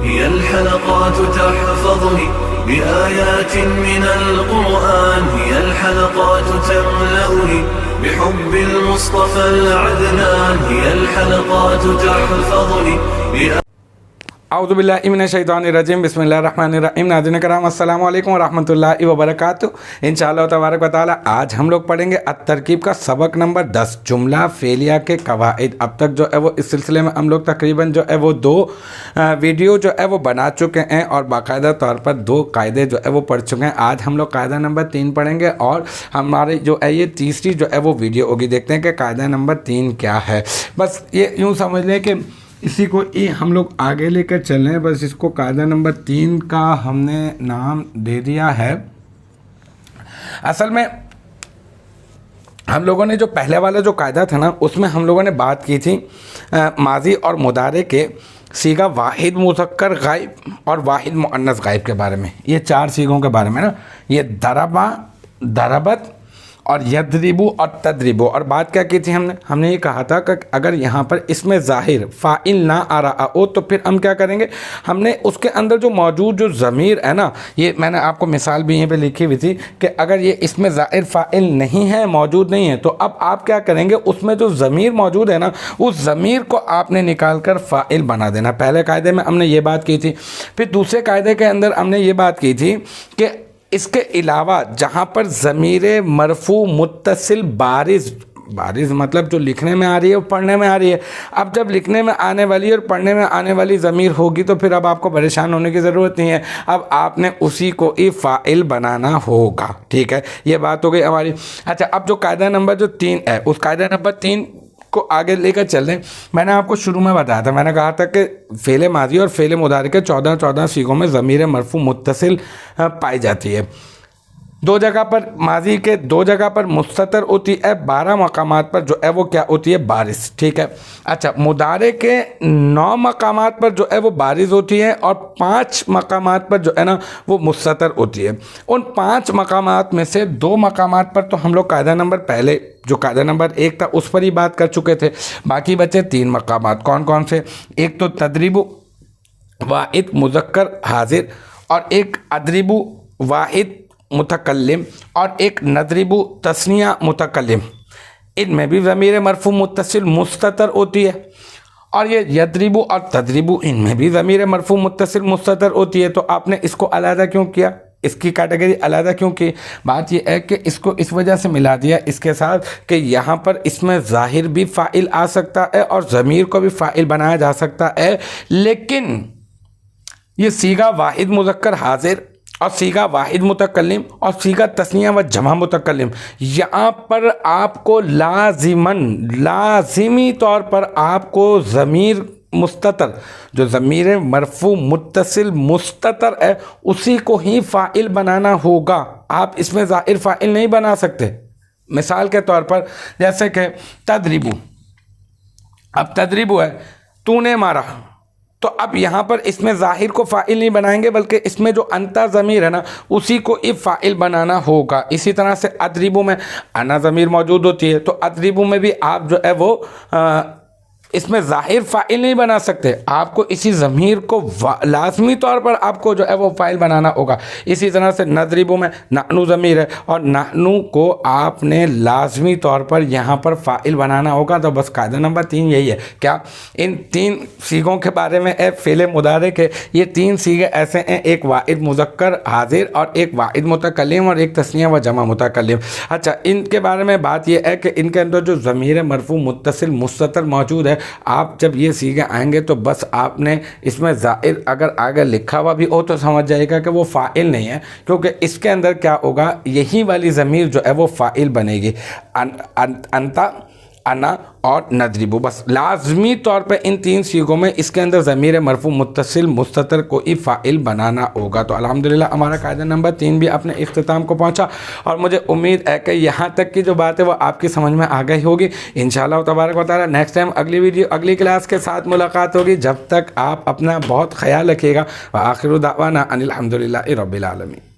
هي الحلقات تحفظني بآيات من القرآن، هي الحلقات تملأني بحب المصطفى العدنان، هي الحلقات تحفظني اعوذ باللہ من الشیطان الرجیم، بسم اللہ الرحمن الرحیم۔ ناظرین کرام السلام علیکم ورحمۃ اللہ وبرکاتہ۔ انشاءاللہ تبارک و تعالی آج ہم لوگ پڑھیں گے الترکیب کا سبق نمبر 10، جملہ فعلیہ کے قواعد۔ اب تک جو ہے وہ اس سلسلے میں ہم لوگ تقریباً جو ہے وہ 2 ویڈیو جو ہے وہ بنا چکے ہیں اور باقاعدہ طور پر 2 قاعدے جو ہے وہ پڑھ چکے ہیں۔ آج ہم لوگ قاعدہ نمبر 3 پڑھیں گے اور ہمارے جو ہے یہ تیسری جو ہے وہ ویڈیو ہوگی۔ دیکھتے ہیں کہ قاعدہ نمبر 3 کیا ہے۔ بس یہ یوں سمجھ لیں کہ اسی کو ہم لوگ آگے لے کر چل رہے ہیں۔ بس اس کو قاعدہ نمبر 3 کا ہم نے نام دے دیا ہے۔ اصل میں ہم لوگوں نے جو پہلے والا جو قاعدہ تھا نا، اس میں ہم لوگوں نے بات کی تھی ماضی اور مضارع کے صیغہ واحد مذکر غائب اور واحد مؤنث غائب کے بارے میں۔ یہ 4 صیغوں کے بارے میں نا، یہ ضربا، ضربت اور یضربو اور تضربو۔ اور بات کیا کی تھی ہم نے یہ کہا تھا کہ اگر یہاں پر اس میں ظاہر فاعل نہ آ رہا ہو تو پھر ہم کیا کریں گے، ہم نے اس کے اندر جو موجود جو ضمیر ہے نا، یہ میں نے آپ کو مثال بھی یہیں پہ لکھی ہوئی تھی کہ اگر یہ اس میں ظاہر فاعل نہیں ہے، موجود نہیں ہے، تو اب آپ کیا کریں گے، اس میں جو ضمیر موجود ہے نا، اس ضمیر کو آپ نے نکال کر فاعل بنا دینا۔ پہلے قاعدے میں ہم نے یہ بات کی تھی۔ پھر دوسرے قاعدے کے اندر ہم نے یہ بات کی تھی کہ اس کے علاوہ جہاں پر ضمیر مرفوع متصل بارز مطلب جو لکھنے میں آ رہی ہے اور پڑھنے میں آ رہی ہے، اب جب لکھنے میں آنے والی اور پڑھنے میں آنے والی ضمیر ہوگی تو پھر اب آپ کو پریشان ہونے کی ضرورت نہیں ہے، اب آپ نے اسی کو ہی فاعل بنانا ہوگا۔ ٹھیک ہے، یہ بات ہو گئی ہماری۔ اچھا، اب جو قاعدہ نمبر جو 3 ہے، اس قاعدہ نمبر 3 کو آگے لے کر چل رہے ہیں۔ میں نے آپ کو شروع میں بتایا تھا، میں نے کہا تھا کہ فعل ماضی اور فعل مضارع کے 14 صیغوں میں ضمیر مرفوع متصل پائی جاتی ہے۔ 2 جگہ پر ماضی کے 2 جگہ پر مستتر ہوتی ہے، 12 مقامات پر جو ہے وہ کیا ہوتی ہے، بارز۔ ٹھیک ہے۔ اچھا، مضارع کے 9 مقامات پر جو ہے وہ بارز ہوتی ہے اور 5 مقامات پر جو ہے نا وہ مستتر ہوتی ہے۔ ان 5 مقامات میں سے 2 مقامات پر تو ہم لوگ قاعدہ نمبر پہلے جو قاعدہ نمبر 1 تھا اس پر ہی بات کر چکے تھے، باقی بچے 3 مقامات۔ کون کون سے؟ ایک تو تضریب واحد مذکر حاضر، اور ایک اضرب واحد متکلم، اور ایک نضرب تثنیہ متکلم۔ ان میں بھی ضمیر مرفوع متصل مستتر ہوتی ہے، اور یہ یضرب اور تضرب، ان میں بھی ضمیر مرفوع متصل مستتر ہوتی ہے۔ تو آپ نے اس کو علیحدہ کیوں کیا، اس کی کیٹیگری علیحدہ کیوں کی؟ بات یہ ہے کہ اس کو اس وجہ سے ملا دیا اس کے ساتھ کہ یہاں پر اس میں ظاہر بھی فاعل آ سکتا ہے اور ضمیر کو بھی فاعل بنایا جا سکتا ہے، لیکن یہ صیغہ واحد مذکر حاضر اور صیغہ واحد متکلم اور صیغہ تثنیہ و جمع متکلم، یہاں پر آپ کو لازمی طور پر آپ کو ضمیر مستتر، جو ضمیر مرفوع متصل مستتر ہے، اسی کو ہی فاعل بنانا ہوگا۔ آپ اس میں ظاہر فاعل نہیں بنا سکتے۔ مثال کے طور پر جیسے کہ تضرب، اب تضرب ہے تو نے مارا، تو اب یہاں پر اس میں ظاہر کو فاعل نہیں بنائیں گے، بلکہ اس میں جو انتا ضمیر ہے نا اسی کو ہی فاعل بنانا ہوگا۔ اسی طرح سے اضرب میں انا ضمیر موجود ہوتی ہے، تو اضرب میں بھی آپ جو ہے وہ اس میں ظاہر فاعل نہیں بنا سکتے، آپ کو اسی ضمیر کو لازمی طور پر آپ کو جو ہے وہ فاعل بنانا ہوگا۔ اسی طرح سے نضرب میں نحنو ضمیر ہے، اور نحنو کو آپ نے لازمی طور پر یہاں پر فاعل بنانا ہوگا۔ تو بس قاعدہ نمبر 3 یہی ہے۔ کیا؟ ان 3 صیغوں کے بارے میں ہے فعل مضارع کے، یہ 3 صیغے ایسے ہیں، ایک واحد مذکر حاضر اور ایک واحد متکلم اور ایک تثنیہ و جمع متکلم۔ اچھا، ان کے بارے میں بات یہ ہے کہ ان کے اندر جو ضمیر مرفوع متصل مستتر موجود ہے، آپ جب یہ صیغے آئیں گے تو بس آپ نے اس میں ظاہر اگر آگے لکھا ہوا بھی ہو تو سمجھ جائے گا کہ وہ فاعل نہیں ہے، کیونکہ اس کے اندر کیا ہوگا، یہی والی ضمیر جو ہے وہ فاعل بنے گی، انتا، انا اور نضربو۔ بس لازمی طور پہ ان 3 صیغوں میں اس کے اندر ضمیر مرفوع متصل مستتر کو ہی فاعل بنانا ہوگا۔ تو الحمدللہ ہمارا قاعدہ نمبر 3 بھی اپنے اختتام کو پہنچا، اور مجھے امید ہے کہ یہاں تک کی جو بات ہے وہ آپ کی سمجھ میں آ گئی ہوگی۔ انشاءاللہ تبارک و تعالی نیکسٹ ٹائم اگلی ویڈیو اگلی کلاس کے ساتھ ملاقات ہوگی۔ جب تک آپ اپنا بہت خیال رکھیے گا۔ وآخر دعوانا ان الحمدللہ رب العالمین۔